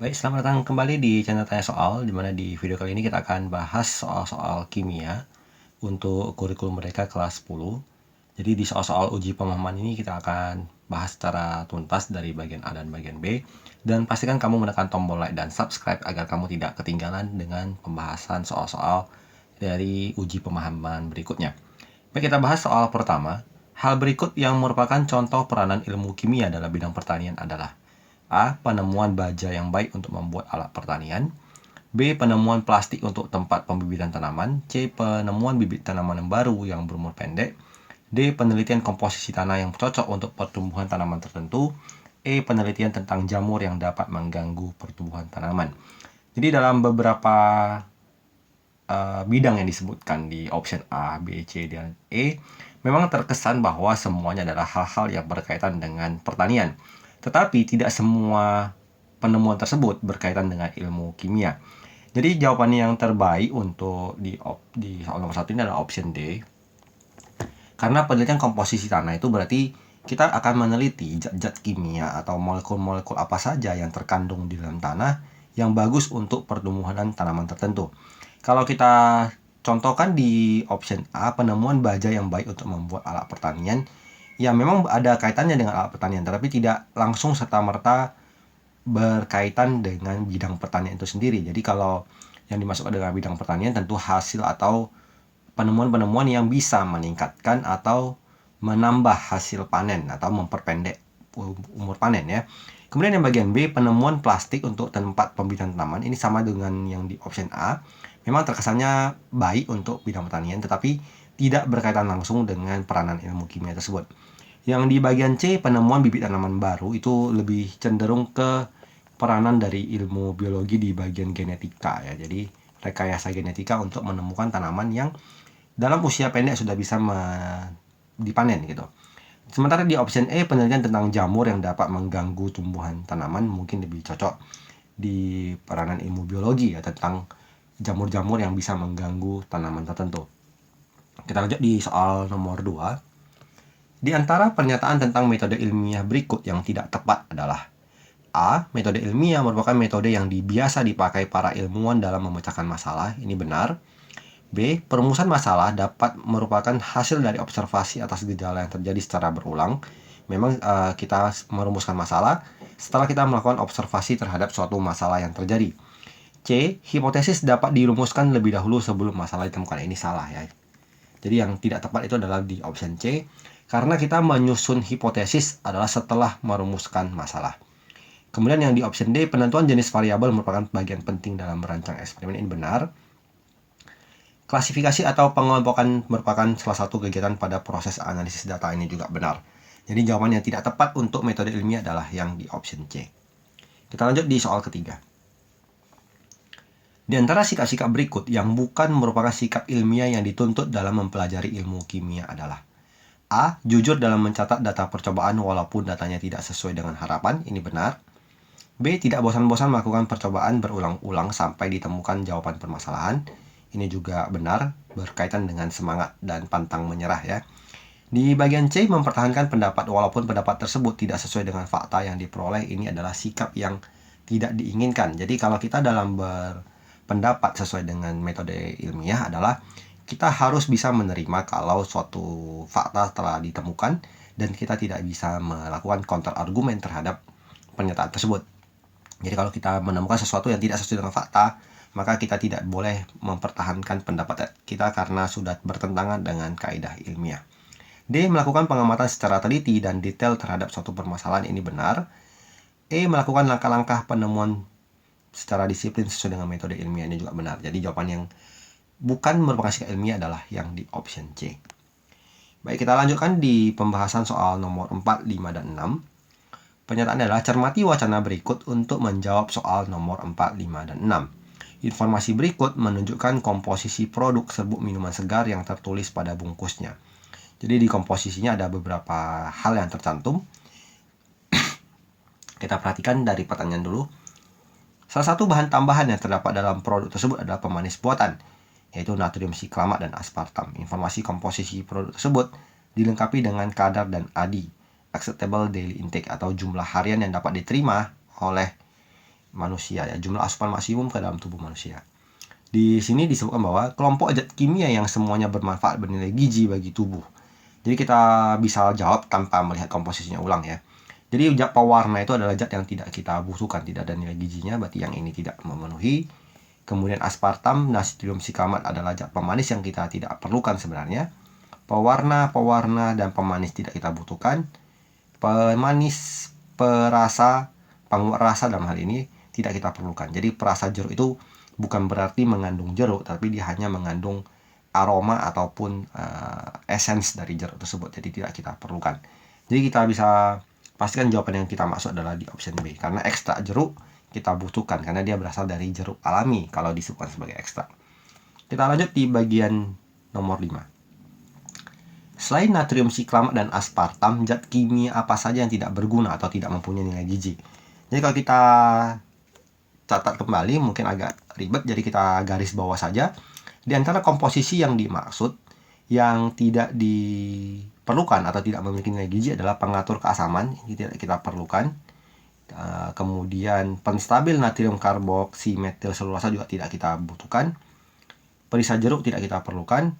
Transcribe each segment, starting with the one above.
Baik, selamat datang kembali di channel Tanya Soal, di mana di video kali ini kita akan bahas soal-soal kimia untuk kurikulum mereka kelas 10. Jadi di soal-soal uji pemahaman ini kita akan bahas secara tuntas dari bagian A dan bagian B. Dan pastikan kamu menekan tombol like dan subscribe agar kamu tidak ketinggalan dengan pembahasan soal-soal dari uji pemahaman berikutnya. Baik, kita bahas soal pertama. Hal berikut yang merupakan contoh peranan ilmu kimia dalam bidang pertanian adalah: A. Penemuan baja yang baik untuk membuat alat pertanian. B. Penemuan plastik untuk tempat pembibitan tanaman. C. Penemuan bibit tanaman yang baru yang berumur pendek. D. Penelitian komposisi tanah yang cocok untuk pertumbuhan tanaman tertentu. E. Penelitian tentang jamur yang dapat mengganggu pertumbuhan tanaman. Jadi dalam beberapa bidang yang disebutkan di option A, B, C, dan E, memang terkesan bahwa semuanya adalah hal-hal yang berkaitan dengan pertanian. Tetapi tidak semua penemuan tersebut berkaitan dengan ilmu kimia. Jadi jawaban yang terbaik untuk di soal nomor 1 ini adalah option D. Karena penelitian komposisi tanah itu berarti kita akan meneliti zat-zat kimia atau molekul-molekul apa saja yang terkandung di dalam tanah yang bagus untuk pertumbuhan tanaman tertentu. Kalau kita contohkan di option A, penemuan baja yang baik untuk membuat alat pertanian, ya memang ada kaitannya dengan alat pertanian, tetapi tidak langsung serta-merta berkaitan dengan bidang pertanian itu sendiri. Jadi kalau yang dimasukkan dengan bidang pertanian tentu hasil atau penemuan-penemuan yang bisa meningkatkan atau menambah hasil panen atau memperpendek umur panen ya. Kemudian yang bagian B, penemuan plastik untuk tempat pembibitan tanaman, ini sama dengan yang di option A. Memang terkesannya baik untuk bidang pertanian, tetapi tidak berkaitan langsung dengan peranan ilmu kimia tersebut. Yang di bagian C, penemuan bibit tanaman baru, itu lebih cenderung ke peranan dari ilmu biologi di bagian genetika ya. Jadi rekayasa genetika untuk menemukan tanaman yang dalam usia pendek sudah bisa dipanen gitu. Sementara di option E, penelitian tentang jamur yang dapat mengganggu tumbuhan tanaman mungkin lebih cocok di peranan ilmu biologi ya, tentang jamur-jamur yang bisa mengganggu tanaman tertentu. Kita lanjut di soal nomor 2. Di antara pernyataan tentang metode ilmiah berikut yang tidak tepat adalah: A. Metode ilmiah merupakan metode yang biasa dipakai para ilmuwan dalam memecahkan masalah. Ini benar. B. Perumusan masalah dapat merupakan hasil dari observasi atas gejala yang terjadi secara berulang. Memang kita merumuskan masalah setelah kita melakukan observasi terhadap suatu masalah yang terjadi. C. Hipotesis dapat dirumuskan lebih dahulu sebelum masalah ditemukan. Ini salah ya. Jadi yang tidak tepat itu adalah di option C, karena kita menyusun hipotesis adalah setelah merumuskan masalah. Kemudian yang di option D, penentuan jenis variabel merupakan bagian penting dalam merancang eksperimen. Ini benar. Klasifikasi atau pengelompokan merupakan salah satu kegiatan pada proses analisis data. Ini juga benar. Jadi jawaban yang tidak tepat untuk metode ilmiah adalah yang di option C. Kita lanjut di soal ketiga. Di antara sikap-sikap berikut yang bukan merupakan sikap ilmiah yang dituntut dalam mempelajari ilmu kimia adalah: A. Jujur dalam mencatat data percobaan walaupun datanya tidak sesuai dengan harapan. Ini benar. B. Tidak bosan-bosan melakukan percobaan berulang-ulang sampai ditemukan jawaban permasalahan. Ini juga benar, berkaitan dengan semangat dan pantang menyerah ya. Di bagian C, mempertahankan pendapat walaupun pendapat tersebut tidak sesuai dengan fakta yang diperoleh. Ini adalah sikap yang tidak diinginkan. Jadi kalau kita dalam berpendapat sesuai dengan metode ilmiah adalah kita harus bisa menerima kalau suatu fakta telah ditemukan dan kita tidak bisa melakukan counter argumen terhadap pernyataan tersebut. Jadi kalau kita menemukan sesuatu yang tidak sesuai dengan fakta, maka kita tidak boleh mempertahankan pendapat kita karena sudah bertentangan dengan kaidah ilmiah. D. Melakukan pengamatan secara teliti dan detail terhadap suatu permasalahan. Ini benar. E. Melakukan langkah-langkah penemuan secara disiplin sesuai dengan metode ilmiah. Ini juga benar. Jadi jawaban yang bukan merupakan sikap ilmiah adalah yang di option C. Baik, kita lanjutkan di pembahasan soal nomor 4, 5, dan 6. Pernyataan adalah: cermati wacana berikut untuk menjawab soal nomor 4, 5, dan 6. Informasi berikut menunjukkan komposisi produk serbuk minuman segar yang tertulis pada bungkusnya. Jadi di komposisinya ada beberapa hal yang tercantum. Kita perhatikan dari pertanyaan dulu. Salah satu bahan tambahan yang terdapat dalam produk tersebut adalah pemanis buatan, yaitu natrium siklamat dan aspartam. Informasi komposisi produk tersebut dilengkapi dengan kadar dan ADI, acceptable daily intake, atau jumlah harian yang dapat diterima oleh manusia ya, jumlah asupan maksimum ke dalam tubuh manusia. Di sini disebutkan bahwa kelompok zat kimia yang semuanya bermanfaat bernilai gizi bagi tubuh. Jadi kita bisa jawab tanpa melihat komposisinya ulang ya. Jadi zat pewarna itu adalah zat yang tidak kita butuhkan, tidak ada nilai gizinya, berarti yang ini tidak memenuhi. Kemudian aspartam, natrium sikamat adalah zat pemanis yang kita tidak perlukan sebenarnya. Pewarna, dan pemanis tidak kita butuhkan. Pemanis, perasa, penguat rasa dalam hal ini tidak kita perlukan. Jadi perasa jeruk itu bukan berarti mengandung jeruk, tapi dia hanya mengandung aroma ataupun essence dari jeruk tersebut. Jadi tidak kita perlukan. Jadi kita bisa pastikan jawaban yang kita maksud adalah di option B. Karena ekstrak jeruk kita butuhkan, karena dia berasal dari jeruk alami kalau disebutkan sebagai ekstrak. Kita lanjut di bagian nomor 5. Selain natrium siklamat dan aspartam, zat kimia apa saja yang tidak berguna atau tidak mempunyai nilai gizi? Jadi kalau kita catat kembali, mungkin agak ribet, jadi kita garis bawah saja. Di antara komposisi yang dimaksud yang tidak diperlukan atau tidak memiliki nilai gizi adalah pengatur keasaman, ini tidak kita perlukan. Kemudian penstabil natrium karboksimetil selulosa juga tidak kita butuhkan. Perisa jeruk tidak kita perlukan.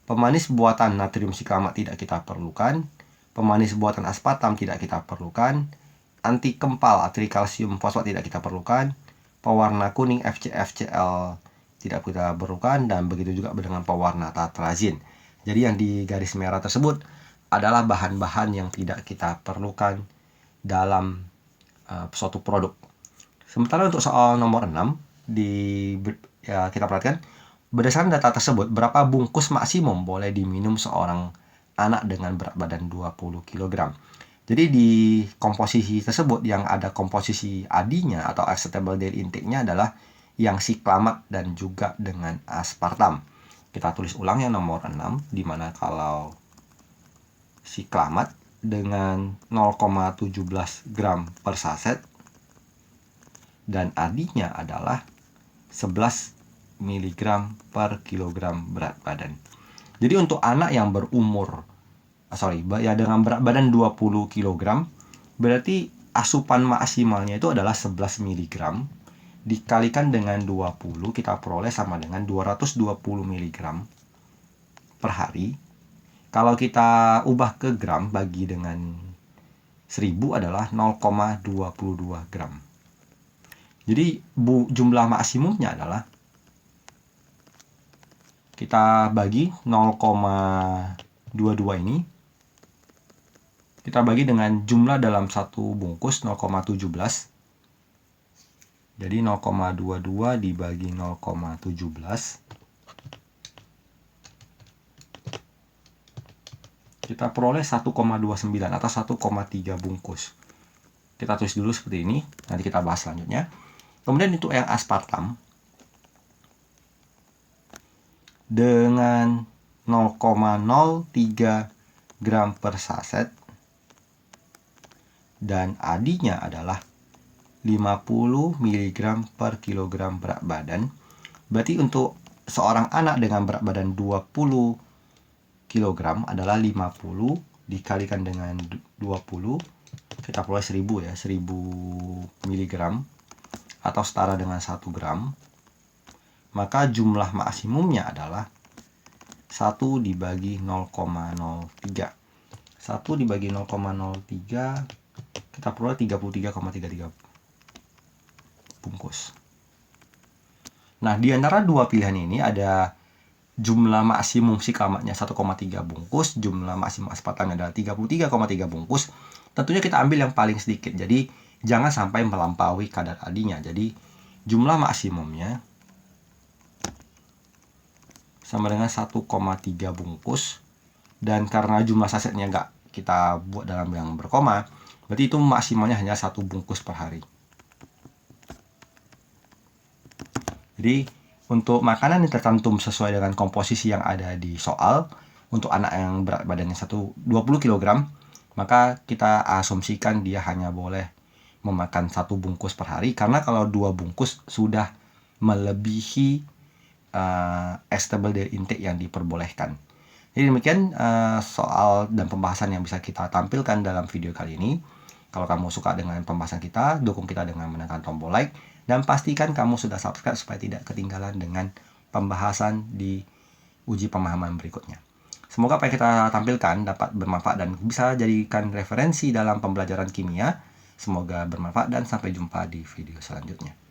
Pemanis buatan natrium siklamat tidak kita perlukan. Pemanis buatan aspartam tidak kita perlukan. Anti kempal trikalsium fosfat tidak kita perlukan. Pewarna kuning FCFCl tidak kita perlukan, dan begitu juga dengan pewarna tatrazin. Jadi yang di garis merah tersebut adalah bahan-bahan yang tidak kita perlukan dalam suatu produk. Sementara untuk soal nomor 6 kita perhatikan, berdasarkan data tersebut, berapa bungkus maksimum boleh diminum seorang anak dengan berat badan 20 kg. Jadi di komposisi tersebut yang ada komposisi ADI-nya atau acceptable daily intake-nya adalah yang siklamat dan juga dengan aspartam. Kita tulis ulang yang nomor 6, di mana kalau siklamat dengan 0,17 gram per saset dan ADI-nya adalah 11 miligram per kilogram berat badan. Jadi untuk anak yang dengan berat badan 20 kg, berarti asupan maksimalnya itu adalah 11 mg dikalikan dengan 20, kita peroleh sama dengan 220 mg per hari. Kalau kita ubah ke gram bagi dengan 1000 adalah 0,22 gram. Jadi jumlah maksimumnya adalah kita bagi 0,22 ini, kita bagi dengan jumlah dalam satu bungkus 0,17. Jadi 0,22 dibagi 0,17, kita peroleh 1,29 atau 1,3 bungkus. Kita tulis dulu seperti ini, nanti kita bahas selanjutnya. Kemudian itu yang aspartam dengan 0,03 gram per saset dan ADI-nya adalah 50 mg per kilogram berat badan. Berarti untuk seorang anak dengan berat badan 20 kg adalah 50 dikalikan dengan 20, kita peroleh 1000 ya, 1000 mg atau setara dengan 1 gram. Maka jumlah maksimumnya adalah 1 dibagi 0,03. 1 dibagi 0,03, kita peroleh 33,33 bungkus. Nah, di antara dua pilihan ini ada jumlah maksimum siklamatnya 1,3 bungkus, jumlah maksimum aspartamnya adalah 33,3 bungkus. Tentunya kita ambil yang paling sedikit. Jadi jangan sampai melampaui kadar ADI-nya. Jadi jumlah maksimumnya sama dengan 1,3 bungkus, dan karena jumlah sasetnya nggak kita buat dalam yang berkoma, berarti itu maksimalnya hanya 1 bungkus per hari. Jadi untuk makanan yang tercantum sesuai dengan komposisi yang ada di soal, untuk anak yang berat badannya 20 kg, maka kita asumsikan dia hanya boleh memakan 1 bungkus per hari, karena kalau 2 bungkus sudah melebihi acceptable daily intake yang diperbolehkan. Jadi demikian soal dan pembahasan yang bisa kita tampilkan dalam video kali ini. Kalau kamu suka dengan pembahasan kita, dukung kita dengan menekan tombol like Dan pastikan kamu sudah subscribe supaya tidak ketinggalan dengan pembahasan di uji pemahaman berikutnya. Semoga apa yang kita tampilkan dapat bermanfaat dan bisa jadikan referensi dalam pembelajaran kimia. Semoga bermanfaat dan sampai jumpa di video selanjutnya.